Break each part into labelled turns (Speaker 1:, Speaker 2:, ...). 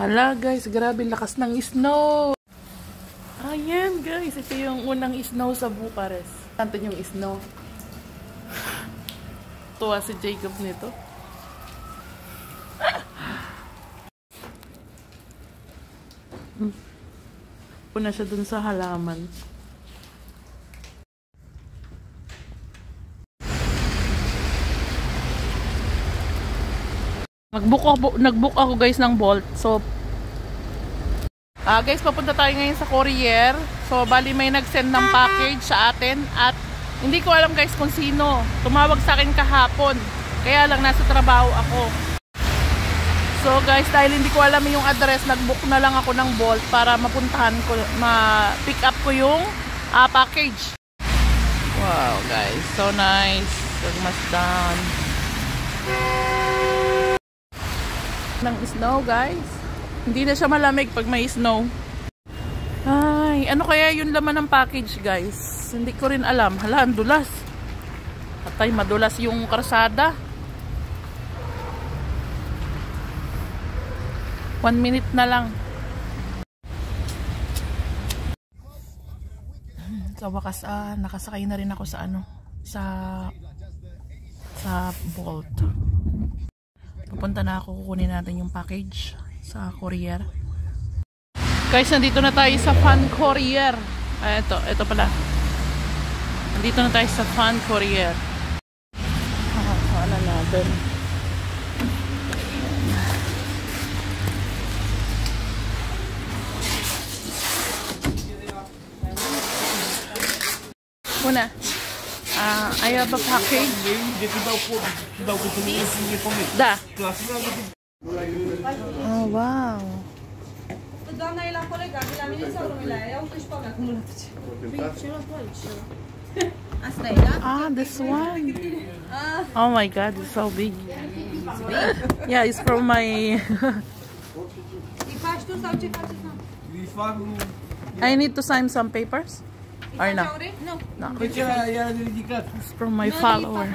Speaker 1: Hala guys, grabe lakas ng snow. Ayan guys, ito yung unang snow sa Bucharest. Tanto yung snow. Tuwa si Jacob nito. Puna siya dun sa halaman. Nag-book ako guys ng Bolt. So guys, papunta tayo ngayon sa courier. So bali may nag-send ng package sa atin at hindi ko alam guys kung sino. Tumawag sa akin kahapon. Kaya lang nasa trabaho ako. So guys, dahil hindi ko alam yung address, nag-book na lang ako ng Bolt para mapuntahan ko, ma-pick up ko yung package. Wow guys, so nice. Pagmasdan ng snow guys. Hindi na siya malamig pag may snow. Ay, ano kaya yung laman ng package guys? Hindi ko rin alam. Hala, ang dulas. Patay, madulas yung karsada. 1 minute na lang. Sa wakas, nakasakay na rin ako sa ano, sa Bolt. Pupunta na ako, kukunin natin yung package sa courier. Guys, nandito na tayo sa Fan Courier. Ito pala. Nandito na tayo sa Fan Courier. Wala natin. Una, I have a package. Da. Oh, wow. This one. Oh my god, it's so big. Yeah, it's from my... I need to sign some papers? Or no? No. It's from my follower.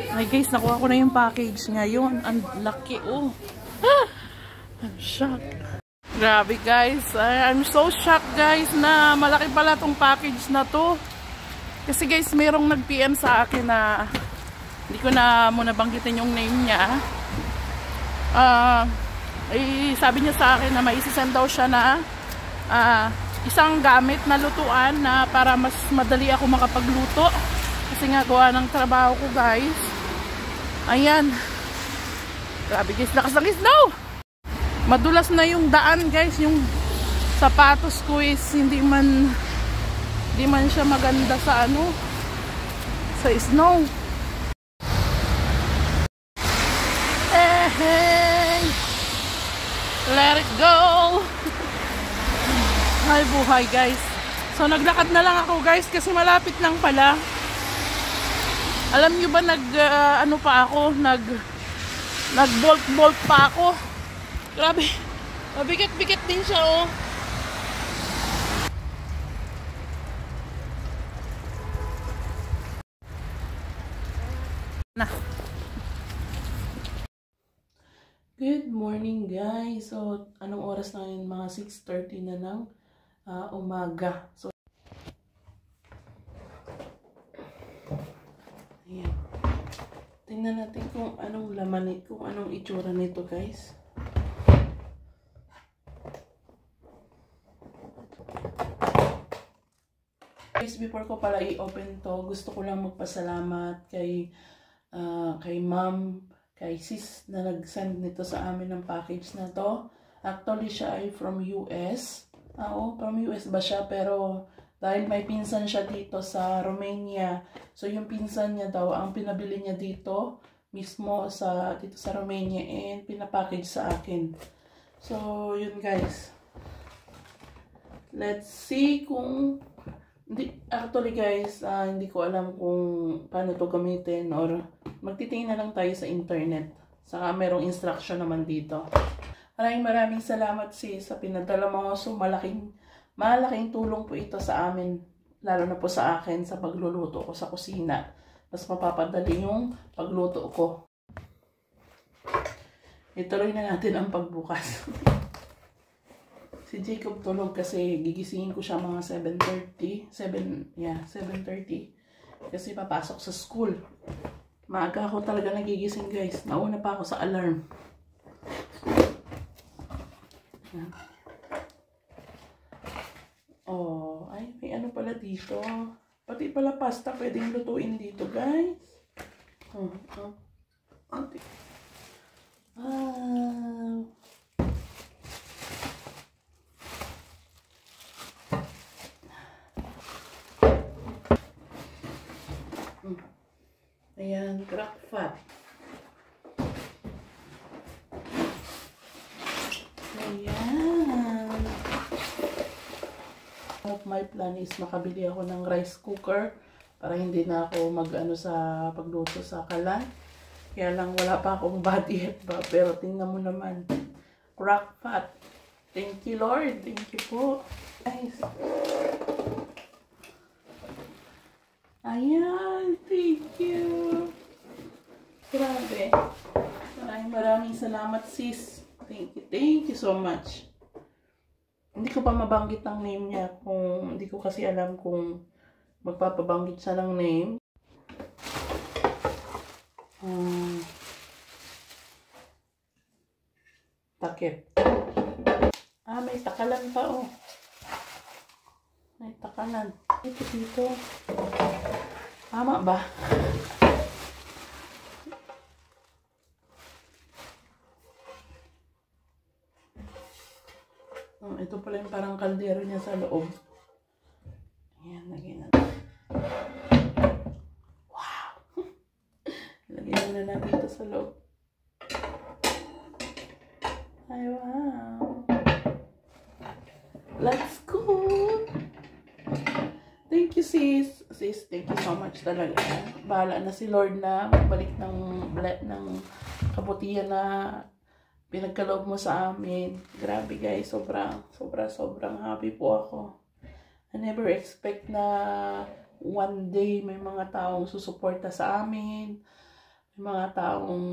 Speaker 1: Ay guys, nakuha ko na yung package ngayon. Ang laki, oh. I'm shocked. Grabe guys. I'm so shocked guys na malaki pala tong package na to. Kasi guys, mayroong nag-PM sa akin na hindi ko na muna banggitin yung name niya. Sabi niya sa akin na may isisend daw siya na isang gamit na lutuan na para mas madali ako makapagluto. Kasi nga gawa ng trabaho ko guys. Ayan. Grabe guys, lakas ng snow. Madulas na yung daan guys. Yung sapatos ko is hindi man siya maganda sa ano, sa snow. Hey, let it go. Ay buhay guys. So naglakad na lang ako guys kasi malapit lang pala. Alam nyo ba ano pa ako, nag bolt pa ako. Grabe. Mabigat-bigat din siya oh. Good morning guys. So anong oras na yun? Mga 6:30 na ng umaga. So ayan. Tingnan natin kung anong laman, kung anong itsura nito guys. Guys, before ko pala i-open to, gusto ko lang magpasalamat kay ma'am, kay sis na nag-send nito sa amin ng package na to. Actually, siya ay from US. From US ba siya? Pero dahil may pinsan siya dito sa Romania. So, yung pinsan niya daw, ang pinabili niya dito, mismo dito sa Romania, and pinapackage sa akin. So, yun guys. Let's see kung... Actually guys, hindi ko alam kung paano to gamitin or magtitingin na lang tayo sa internet. Saka merong instruction naman dito. Maraming salamat sis sa pinadala mo. So malaking tulong po ito sa amin. Lalo na po sa akin sa pagluluto ko sa kusina. Mas mapapadali yung pagluto ko. ituloy na natin ang pagbukas. Si Jacob tulog kasi gigisingin ko siya mga 7:30. 7:30. Kasi papasok sa school. Maaga ako talaga nagigising guys. Nauna pa ako sa alarm. Oh, ay may ano pala dito. Pati pala pasta pwedeng lutuin dito guys. Ayan, Crock-Pot. Ayan. My plan is makabili ako ng rice cooker para hindi na ako mag-ano sa pagluto sa kalan. Kaya lang wala pa akong budget ba. Pero tingnan mo naman. Crock-Pot. Thank you Lord. Thank you po. Guys. Ayan, thank you. Grabe. Maraming salamat sis. Thank you so much. Hindi ko pa mabanggit ang name niya kung hindi ko kasi alam kung magpapabanggit siya ng name. Takip. May takalan pa oh. May takalan. Ito dito. Tama ba? Ito pala yung parang kaldero niya sa loob. Ayan, lagyan natin. Wow! Lagyan na natin ito sa loob. Ay, wow! Let's go! Thank you, sis. Sis, thank you so much talaga. Bahala na si Lord na magbalik ng kabutihan na pinagkaloob mo sa amin. Grabe guys, sobrang happy po ako. I never expect na one day may mga taong susuporta sa amin. May mga taong,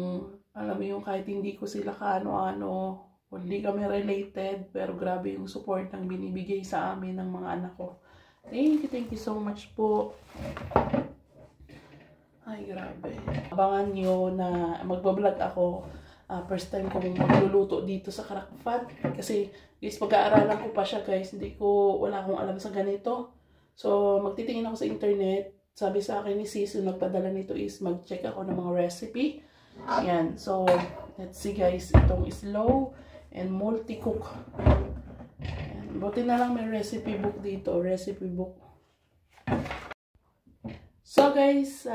Speaker 1: alam mo yung kahit hindi ko sila kaano-ano, hindi kami related, pero grabe yung support ang binibigay sa amin ng mga anak ko. Thank you so much po. Ay, grabe. Abangan nyo na magbablog ako. First time ko magluluto dito sa Crock-Pot. Kasi, guys, pag-aaralan ko pa siya, guys. Wala akong alam sa ganito. So, magtitingin ako sa internet. Sabi sa akin ni sis, yung nagpadala nito is mag-check ako ng mga recipe. Ayan. So, let's see, guys. Itong slow and multi-cook. Ayan. Buti na lang may recipe book dito. Recipe book. So, guys,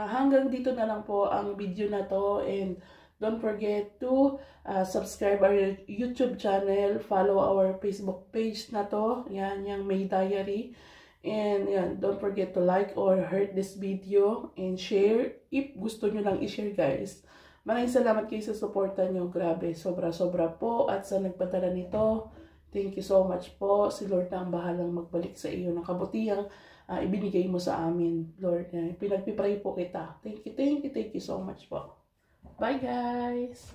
Speaker 1: hanggang dito na lang po ang video na to. And don't forget to subscribe our YouTube channel, follow our Facebook page na to, yan, yung May Diary. And yan, don't forget to like or heart this video and share if gusto nyo lang i-share guys. Maraming salamat kayo sa suporta nyo, grabe, sobra po. At sa nagpadala nito, thank you so much po. Si Lord na ang bahalang magbalik sa iyo ng kabutihang ibinigay mo sa amin, Lord. Pinagpipray po kita. Thank you so much po. Bye guys!